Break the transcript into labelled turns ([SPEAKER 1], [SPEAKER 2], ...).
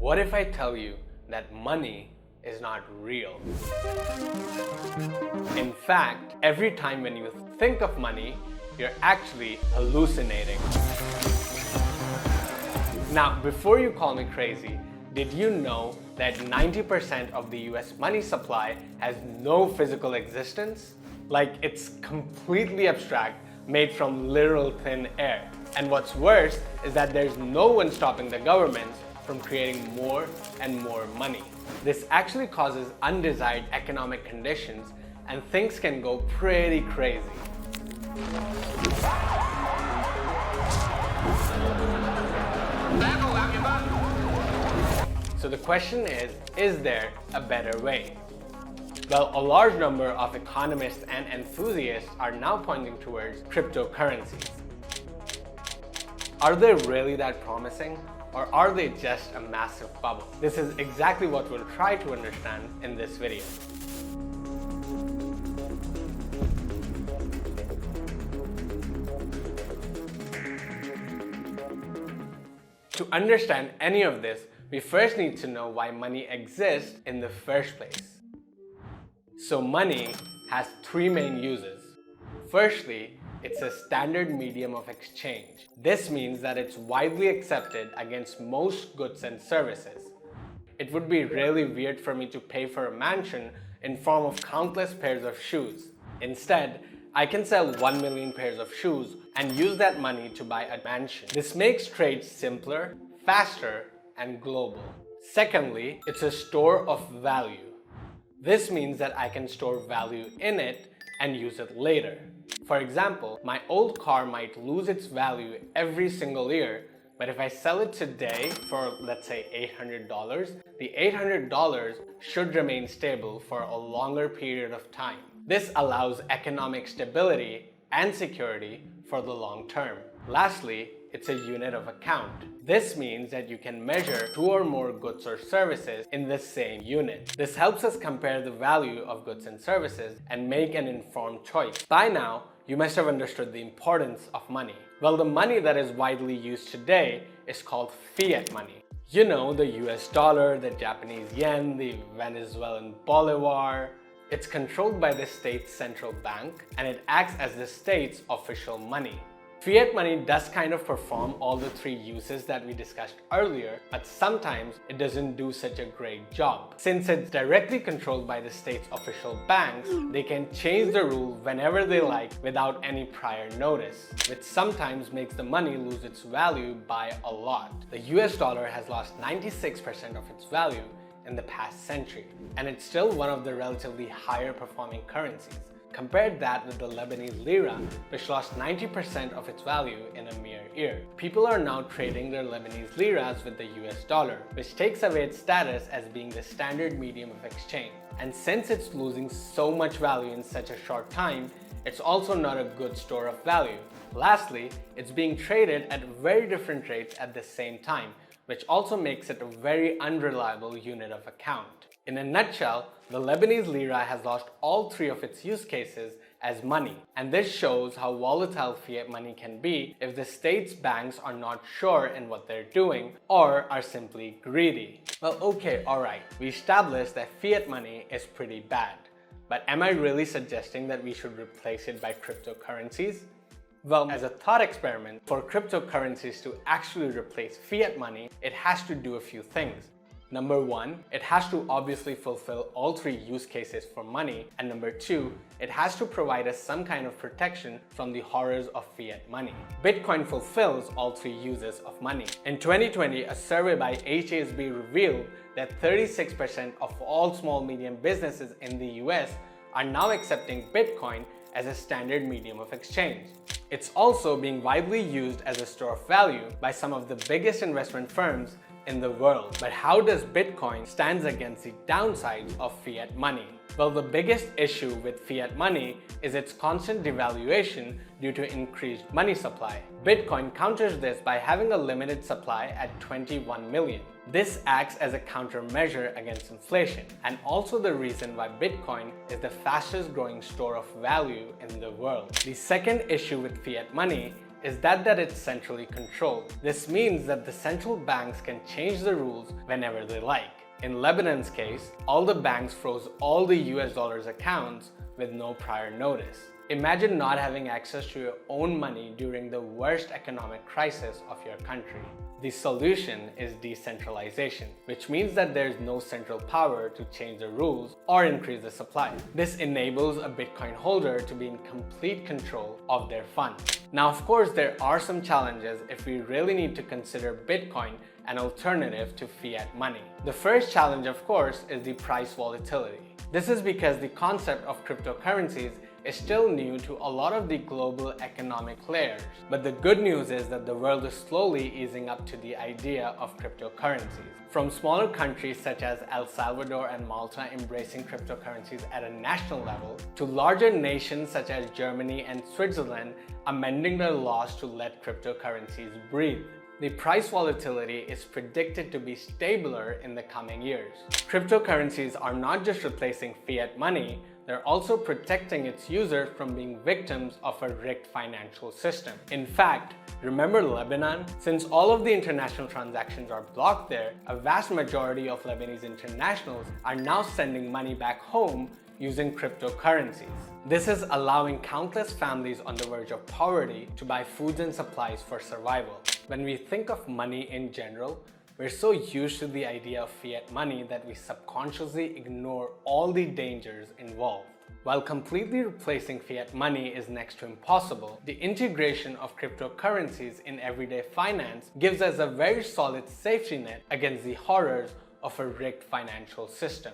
[SPEAKER 1] What if I tell you that money is not real? In fact, every time when you think of money, you're actually hallucinating. Now, before you call me crazy, did you know that 90% of the US money supply has no physical existence? Like, it's completely abstract, made from literal thin air. And what's worse is that there's no one stopping the governments from creating more and more money. This actually causes undesired economic conditions, and things can go pretty crazy. So the question is there a better way? Well, a large number of economists and enthusiasts are now pointing towards cryptocurrencies. Are they really that promising? Or are they just a massive bubble? This is exactly what we'll try to understand in this video. To understand any of this, we first need to know why money exists in the first place. So money has three main uses. Firstly, it's a standard medium of exchange. This means that it's widely accepted against most goods and services. It would be really weird for me to pay for a mansion in form of countless pairs of shoes. Instead, I can sell 1 million pairs of shoes and use that money to buy a mansion. This makes trade simpler, faster, and global. Secondly, it's a store of value. This means that I can store value in it and use it later. For example, my old car might lose its value every single year, but if I sell it today for, let's say, $800, the $800 should remain stable for a longer period of time. This allows economic stability and security for the long term. Lastly, it's a unit of account. This means that you can measure two or more goods or services in the same unit. This helps us compare the value of goods and services and make an informed choice. By now, you must have understood the importance of money. Well, the money that is widely used today is called fiat money. You know, the US dollar, the Japanese yen, the Venezuelan bolivar. It's controlled by the state's central bank, and it acts as the state's official money. Fiat money does kind of perform all the three uses that we discussed earlier, but sometimes it doesn't do such a great job. Since it's directly controlled by the state's official banks, they can change the rule whenever they like without any prior notice, which sometimes makes the money lose its value by a lot. The US dollar has lost 96% of its value in the past century, and it's still one of the relatively higher performing currencies. Compare that with the Lebanese lira, which lost 90% of its value in a mere year. People are now trading their Lebanese liras with the US dollar, which takes away its status as being the standard medium of exchange. And since it's losing so much value in such a short time, it's also not a good store of value. Lastly, it's being traded at very different rates at the same time, which also makes it a very unreliable unit of account. In a nutshell, the Lebanese lira has lost all three of its use cases as money. And this shows how volatile fiat money can be if the state's banks are not sure in what they're doing or are simply greedy. Well, okay, alright, we established that fiat money is pretty bad. But am I really suggesting that we should replace it by cryptocurrencies? Well, as a thought experiment, for cryptocurrencies to actually replace fiat money, it has to do a few things. Number one, it has to obviously fulfill all three use cases for money. And number two, it has to provide us some kind of protection from the horrors of fiat money. Bitcoin fulfills all three uses of money. In 2020, a survey by HSBC revealed that 36% of all small medium businesses in the US are now accepting Bitcoin as a standard medium of exchange. It's also being widely used as a store of value by some of the biggest investment firms in the world. But how does Bitcoin stand against the downsides of fiat money? Well, the biggest issue with fiat money is its constant devaluation due to increased money supply. Bitcoin counters this by having a limited supply at 21 million. This acts as a countermeasure against inflation, and also the reason why Bitcoin is the fastest growing store of value in the world. The second issue with fiat money is that it's centrally controlled. This means that the central banks can change the rules whenever they like. In Lebanon's case, all the banks froze all the US dollars accounts with no prior notice. Imagine not having access to your own money during the worst economic crisis of your country. The solution is decentralization, which means that there is no central power to change the rules or increase the supply. This enables a Bitcoin holder to be in complete control of their funds. Now, of course, there are some challenges if we really need to consider Bitcoin an alternative to fiat money. The first challenge, of course, is the price volatility. This is because the concept of cryptocurrencies is still new to a lot of the global economic players. But the good news is that the world is slowly easing up to the idea of cryptocurrencies. From smaller countries such as El Salvador and Malta embracing cryptocurrencies at a national level, to larger nations such as Germany and Switzerland amending their laws to let cryptocurrencies breathe. The price volatility is predicted to be stabler in the coming years. Cryptocurrencies are not just replacing fiat money, they're also protecting its users from being victims of a rigged financial system. In fact, remember Lebanon? Since all of the international transactions are blocked there, a vast majority of Lebanese internationals are now sending money back home using cryptocurrencies. This is allowing countless families on the verge of poverty to buy foods and supplies for survival. When we think of money in general, we're so used to the idea of fiat money that we subconsciously ignore all the dangers involved. While completely replacing fiat money is next to impossible, the integration of cryptocurrencies in everyday finance gives us a very solid safety net against the horrors of a rigged financial system.